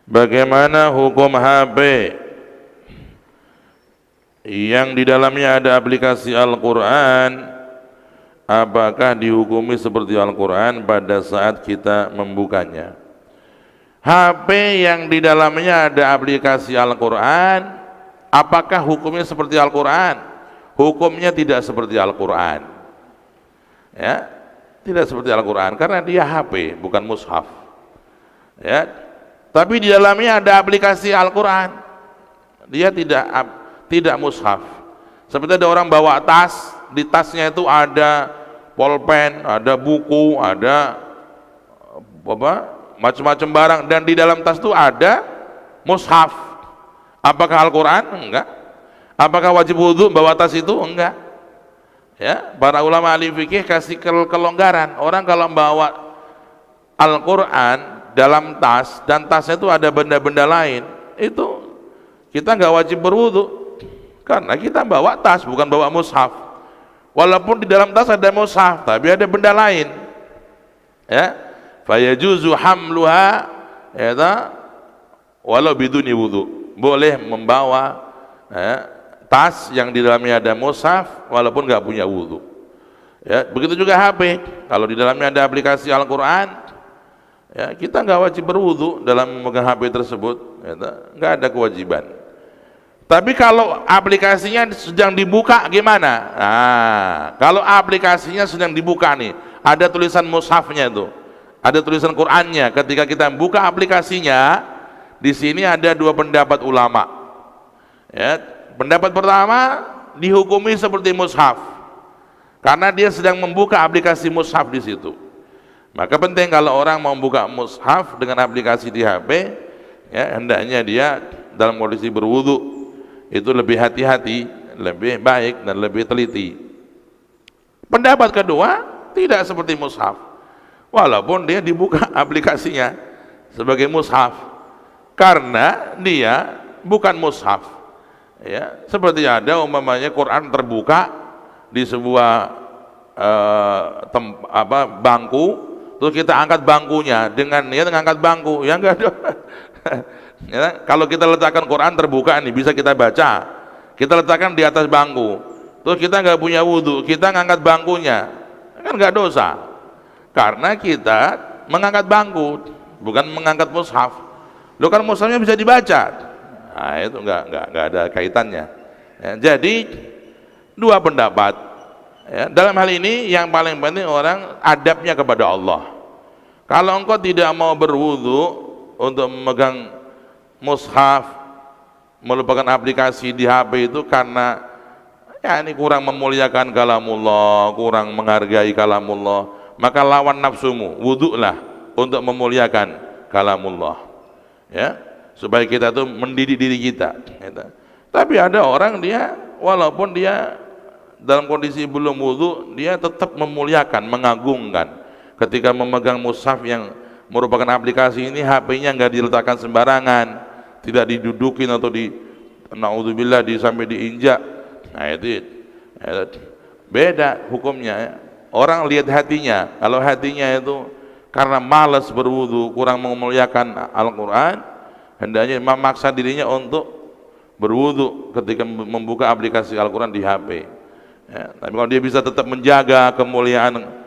Bagaimana hukum HP yang di dalamnya ada aplikasi Al-Quran? Apakah dihukumi seperti Al-Quran pada saat kita membukanya? HP yang di dalamnya ada aplikasi Al-Quran, apakah hukumnya seperti Al-Quran? Hukumnya tidak seperti Al-Quran, ya, tidak seperti Al-Quran, karena dia HP bukan mushaf, ya. Tapi di dalamnya ada aplikasi Al-Quran, dia tidak mushaf. Seperti ada orang bawa tas, di tasnya itu ada pulpen, ada buku, ada apa, macam-macam barang, dan di dalam tas itu ada mushaf. Apakah Al-Quran? Enggak. Apakah wajib wudhu bawa tas itu? Enggak. Ya, para ulama ahli fikih kasih kelonggaran. Orang kalau bawa Al-Quran dalam tas, dan tasnya itu ada benda-benda lain, itu kita nggak wajib berwudu, karena kita bawa tas bukan bawa mushaf. Walaupun di dalam tas ada mushaf, tapi ada benda lain, ya, fayajuzu hamluha, ya, walau biduni wudu, boleh membawa, ya, tas yang di dalamnya ada mushaf walaupun nggak punya wudu, ya. Begitu juga HP, kalau di dalamnya ada aplikasi Al-Quran, ya, kita nggak wajib berwudu dalam memegang HP tersebut, ya, nggak ada kewajiban. Tapi kalau aplikasinya sedang dibuka gimana? Nah, kalau aplikasinya sedang dibuka nih, ada tulisan mushafnya itu, ada tulisan Qur'annya. Ketika kita buka aplikasinya, di sini ada dua pendapat ulama. Ya, pendapat pertama dihukumi seperti mushaf, karena dia sedang membuka aplikasi mushaf di situ. Maka penting kalau orang mau buka mushaf dengan aplikasi di HP, ya, hendaknya dia dalam kondisi berwudu, itu lebih hati-hati, lebih baik dan lebih teliti. Pendapat kedua tidak seperti mushaf, walaupun dia dibuka aplikasinya sebagai mushaf, karena dia bukan mushaf, ya. Seperti ada umpamanya Quran terbuka di sebuah bangku, terus kita angkat bangkunya dengan niat ngangkat bangku, ya enggak ada. Ya, kalau kita letakkan Quran terbuka nih, bisa kita baca, kita letakkan di atas bangku, terus kita nggak punya wudhu, kita ngangkat bangkunya, kan nggak dosa, karena kita mengangkat bangku, bukan mengangkat mushaf. Lo kan mushafnya bisa dibaca, nah itu nggak ada kaitannya, ya. Jadi dua pendapat, ya. Dalam hal ini yang paling penting orang adabnya kepada Allah. Kalau engkau tidak mau berwudu untuk memegang mushaf, melupakan aplikasi di HP itu karena ya ini kurang memuliakan kalamullah, kurang menghargai kalamullah, maka lawan nafsumu, wudulah untuk memuliakan kalamullah, ya, supaya kita tuh mendidik diri kita, gitu. Tapi ada orang dia walaupun dia dalam kondisi belum wudu, dia tetap memuliakan, mengagungkan ketika memegang mushaf yang merupakan aplikasi ini. HP-nya nggak diletakkan sembarangan, tidak didudukin atau naudzubillah sampai diinjak. Nah itu beda hukumnya. Orang lihat hatinya. Kalau hatinya itu karena malas berwudu, kurang memuliakan Al-Quran, hendaknya memaksa dirinya untuk berwudu ketika membuka aplikasi Al-Quran di HP, ya. Tapi kalau dia bisa tetap menjaga kemuliaan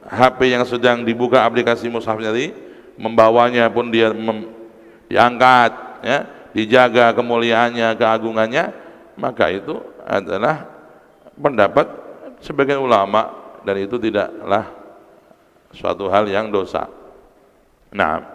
HP yang sedang dibuka aplikasi mushaf tadi, membawanya pun dia diangkat, ya, dijaga kemuliaannya, keagungannya, maka itu adalah pendapat sebagian ulama, dan itu tidaklah suatu hal yang dosa. Nah,